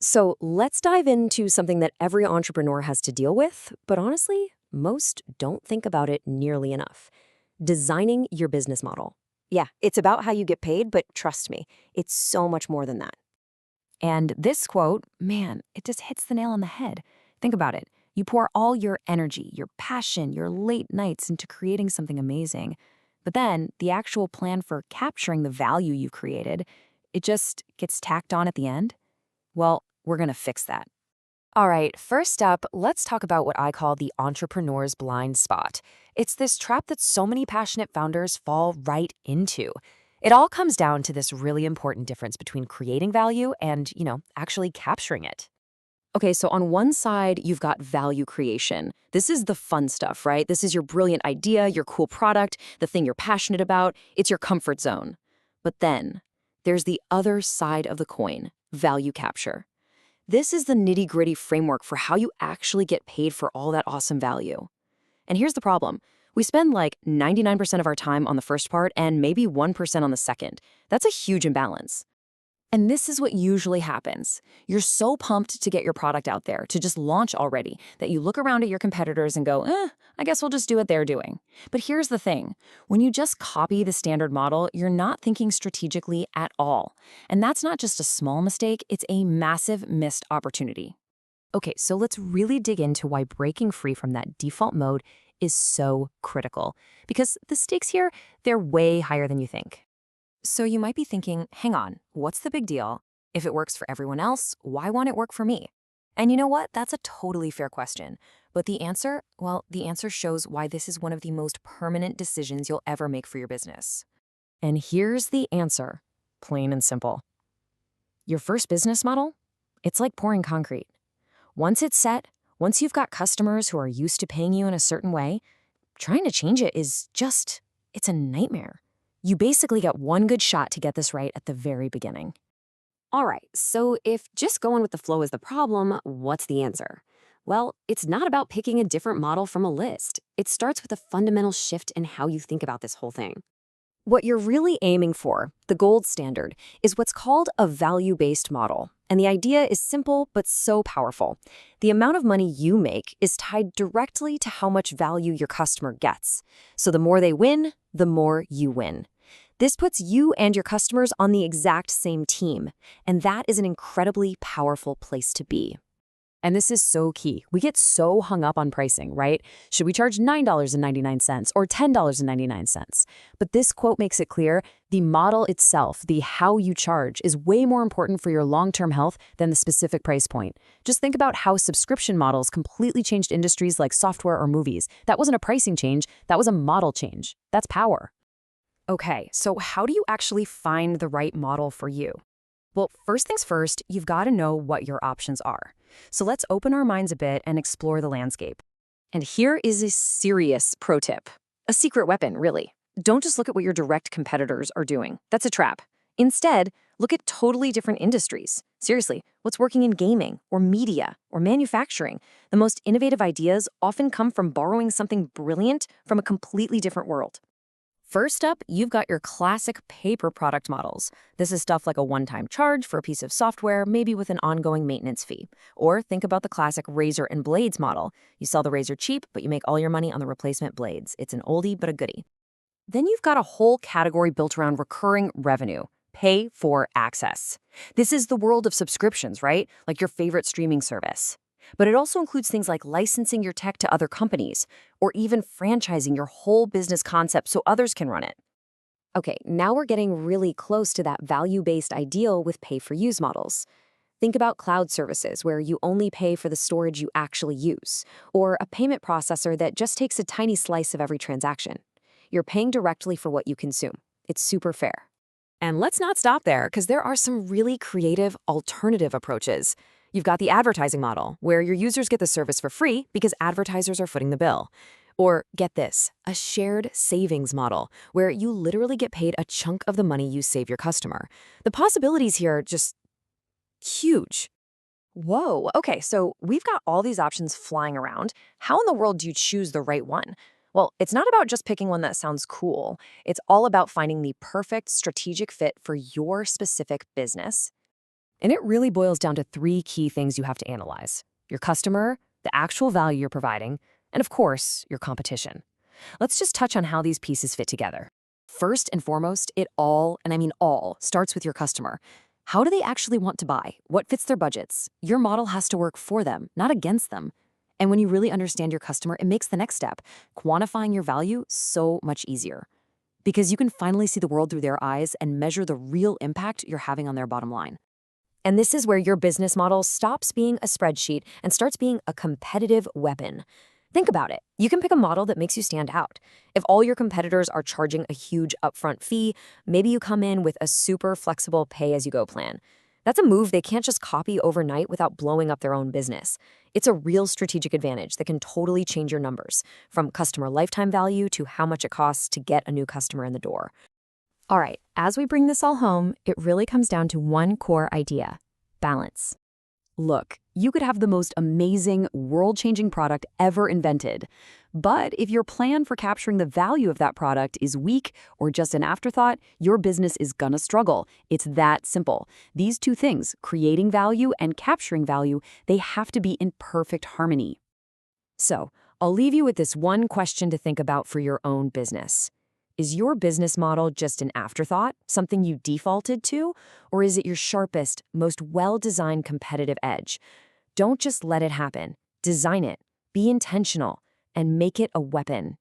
So let's dive into something that every entrepreneur has to deal with, but honestly, most don't think about it nearly enough. Designing your business model. Yeah, it's about how you get paid, but trust me, it's so much more than that. And this quote, man, it just hits the nail on the head. Think about it. You pour all your energy, your passion, your late nights into creating something amazing. But then the actual plan for capturing the value you created, it just gets tacked on at the end. Well, we're going to fix that. All right, first up, let's talk about what I call the entrepreneur's blind spot. It's this trap that so many passionate founders fall right into. It all comes down to this really important difference between creating value and, actually capturing it. Okay, so on one side, you've got value creation. This is the fun stuff, right? This is your brilliant idea, your cool product, the thing you're passionate about. It's your comfort zone. But then there's the other side of the coin, value capture. This is the nitty-gritty framework for how you actually get paid for all that awesome value. And here's the problem. We spend like 99% of our time on the first part and maybe 1% on the second. That's a huge imbalance. And this is what usually happens. You're so pumped to get your product out there, to just launch already, that you look around at your competitors and go, I guess we'll just do what they're doing. But here's the thing. When you just copy the standard model, you're not thinking strategically at all. And that's not just a small mistake, it's a massive missed opportunity. Okay, so let's really dig into why breaking free from that default mode is so critical. Because the stakes here, they're way higher than you think. So you might be thinking, hang on, what's the big deal? If it works for everyone else, why won't it work for me? And you know what? That's a totally fair question. But the answer, well, the answer shows why this is one of the most permanent decisions you'll ever make for your business. And here's the answer, plain and simple. Your first business model? It's like pouring concrete. Once it's set, once you've got customers who are used to paying you in a certain way, trying to change it is just, it's a nightmare. You basically get one good shot to get this right at the very beginning. All right, so if just going with the flow is the problem, what's the answer? Well, it's not about picking a different model from a list. It starts with a fundamental shift in how you think about this whole thing. What you're really aiming for, the gold standard, is what's called a value-based model. And the idea is simple but so powerful. The amount of money you make is tied directly to how much value your customer gets. So the more they win, the more you win. This puts you and your customers on the exact same team, and that is an incredibly powerful place to be. And this is so key. We get so hung up on pricing, right? Should we charge $9.99 or $10.99? But this quote makes it clear the model itself, the how you charge, is way more important for your long-term health than the specific price point. Just think about how subscription models completely changed industries like software or movies. That wasn't a pricing change, that was a model change. That's power. Okay, so how do you actually find the right model for you? Well, first things first, you've got to know what your options are. So let's open our minds a bit and explore the landscape. And here is a serious pro tip. A secret weapon, really. Don't just look at what your direct competitors are doing. That's a trap. Instead, look at totally different industries. Seriously, what's working in gaming, or media, or manufacturing? The most innovative ideas often come from borrowing something brilliant from a completely different world. First up, you've got your classic paper product models. This is stuff like a one-time charge for a piece of software, maybe with an ongoing maintenance fee. Or think about the classic razor and blades model. You sell the razor cheap, but you make all your money on the replacement blades. It's an oldie but a goodie. Then you've got a whole category built around recurring revenue. Pay for access. This is the world of subscriptions, right? Like your favorite streaming service. But it also includes things like licensing your tech to other companies, or even franchising your whole business concept so others can run it. Okay, now we're getting really close to that value-based ideal with pay-for-use models. Think about cloud services where you only pay for the storage you actually use, or a payment processor that just takes a tiny slice of every transaction. You're paying directly for what you consume. It's super fair. And let's not stop there, because there are some really creative alternative approaches. You've got the advertising model, where your users get the service for free because advertisers are footing the bill. Or get this, a shared savings model, where you literally get paid a chunk of the money you save your customer. The possibilities here are just huge. Whoa, okay, so we've got all these options flying around. How in the world do you choose the right one? Well, it's not about just picking one that sounds cool. It's all about finding the perfect strategic fit for your specific business. And it really boils down to three key things you have to analyze: your customer, the actual value you're providing, and of course, your competition. Let's just touch on how these pieces fit together. First and foremost, it all, and I mean all, starts with your customer. How do they actually want to buy? What fits their budgets? Your model has to work for them, not against them. And when you really understand your customer, it makes the next step, quantifying your value, so much easier. Because you can finally see the world through their eyes and measure the real impact you're having on their bottom line. And this is where your business model stops being a spreadsheet and starts being a competitive weapon. Think about it. You can pick a model that makes you stand out. If all your competitors are charging a huge upfront fee, maybe you come in with a super flexible pay-as-you-go plan. That's a move they can't just copy overnight without blowing up their own business. It's a real strategic advantage that can totally change your numbers, from customer lifetime value to how much it costs to get a new customer in the door. All right, as we bring this all home, it really comes down to one core idea: balance. Look, you could have the most amazing, world-changing product ever invented. But if your plan for capturing the value of that product is weak or just an afterthought, your business is gonna struggle. It's that simple. These two things, creating value and capturing value, they have to be in perfect harmony. So, I'll leave you with this one question to think about for your own business. Is your business model just an afterthought, something you defaulted to, or is it your sharpest, most well-designed competitive edge? Don't just let it happen. Design it, be intentional, and make it a weapon.